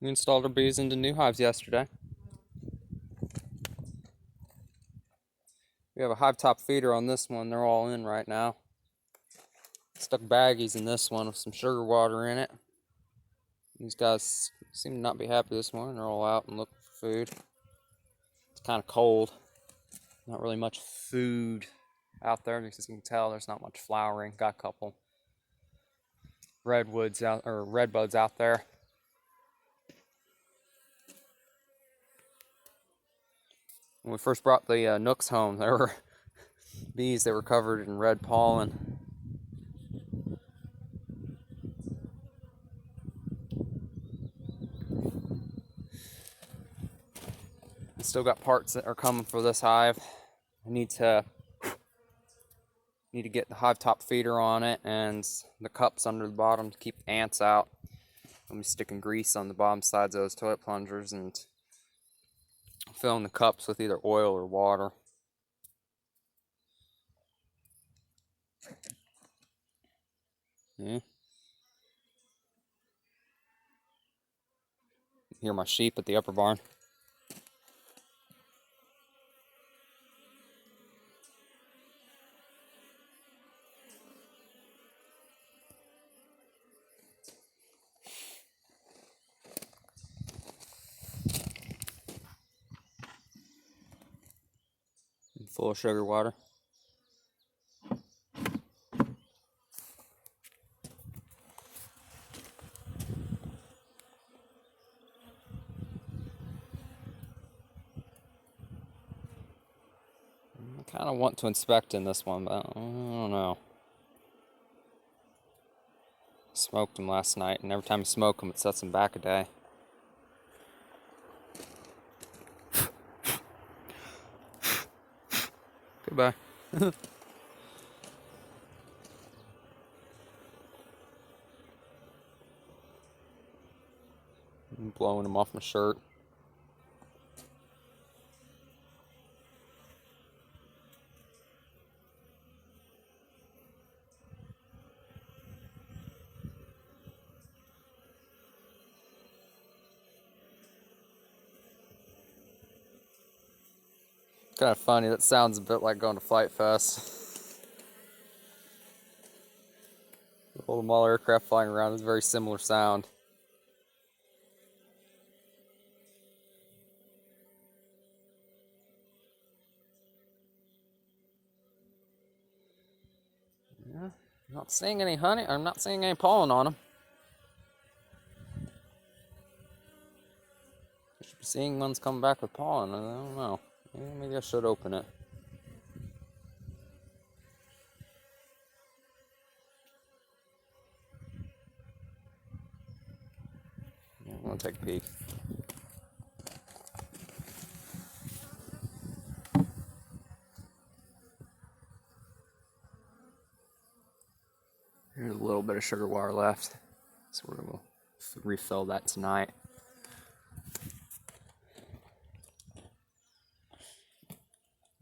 We installed our bees into new hives yesterday. We have a hive top feeder on this one. They're all in right now. Stuck baggies in this one with some sugar water in it. These guys seem to not be happy this morning. They're all out and looking for food. It's kind of cold. Not really much food out there, because you can tell there's not much flowering. Got a couple redbuds out there. When we first brought the Nooks home, there were bees that were covered in red pollen. Still got parts that are coming for this hive. I need to get the hive top feeder on it and the cups under the bottom to keep the ants out. I'm sticking grease on the bottom sides of those toilet plungers and filling the cups with either oil or water. Yeah. Hear my sheep at the upper barn. Full of sugar water. I kind of want to inspect in this one, but I don't know. Smoked them last night, and every time you smoke them, it sets them back a day. Goodbye. I'm blowing them off my shirt. Kind of funny, that sounds a bit like going to Flight Fest. The little model aircraft flying around is a very similar sound. Yeah, not seeing any honey. I'm not seeing any pollen on them. I should be seeing ones come back with pollen. I don't know. Maybe I should open it. Yeah, I'm gonna take a peek. There's a little bit of sugar water left, so we're gonna refill that tonight.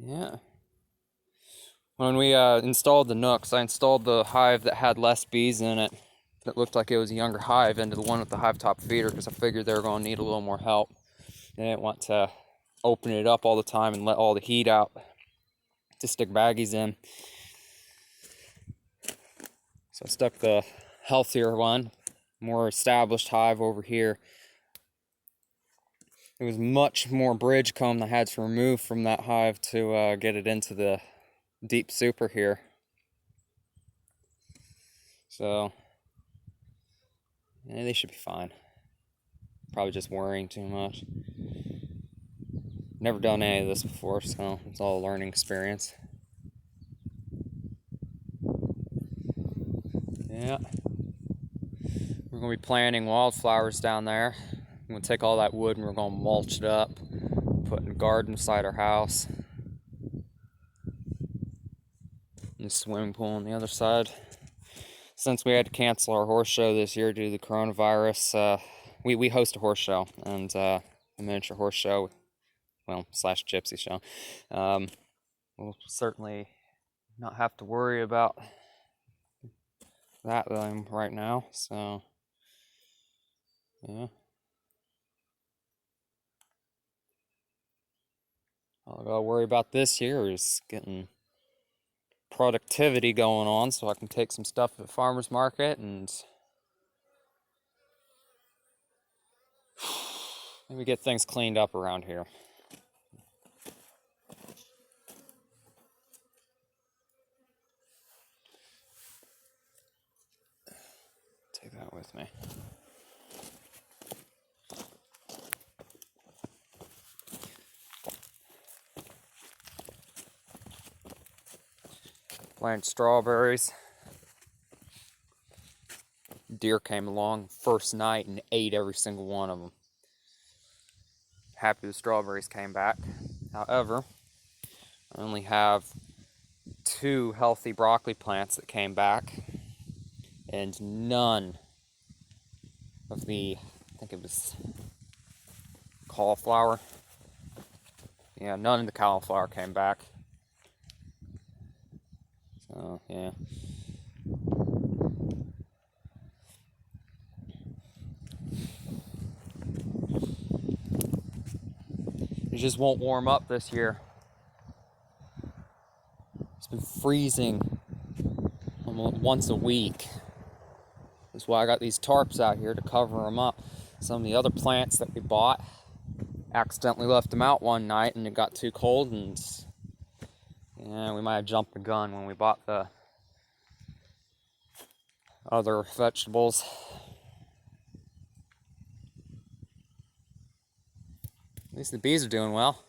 Yeah. When we installed the Nooks, I installed the hive that had less bees in it, that looked like it was a younger hive, into the one with the hive top feeder, because I figured they were going to need a little more help. I didn't want to open it up all the time and let all the heat out to stick baggies in. So I stuck the healthier one, more established hive over here. It was much more bridge comb that I had to remove from that hive to get it into the deep super here. So yeah, they should be fine. Probably just worrying too much. Never done any of this before, so it's all a learning experience. Yeah. We're going to be planting wildflowers down there. I'm going to take all that wood and we're going to mulch it up, put in a garden beside our house. And a swimming pool on the other side. Since we had to cancel our horse show this year due to the coronavirus, we host a horse show, and a miniature horse show, well, slash gypsy show. We'll certainly not have to worry about that right now, so yeah. All I gotta worry about this year is getting productivity going on so I can take some stuff to the farmer's market and maybe get things cleaned up around here. Take that with me. Planted strawberries. Deer came along first night and ate every single one of them. Happy the strawberries came back. However, I only have 2 healthy broccoli plants that came back, and none of the, I think it was cauliflower. Yeah, none of the cauliflower came back. So, yeah. It just won't warm up this year. It's been freezing almost once a week. That's why I got these tarps out here to cover them up. Some of the other plants that we bought, accidentally left them out one night and it got too cold, and yeah, we might have jumped the gun when we bought the other vegetables. At least the bees are doing well.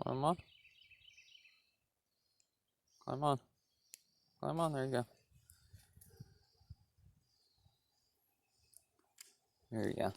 Come on. Climb on. Climb on, there you go. There you go.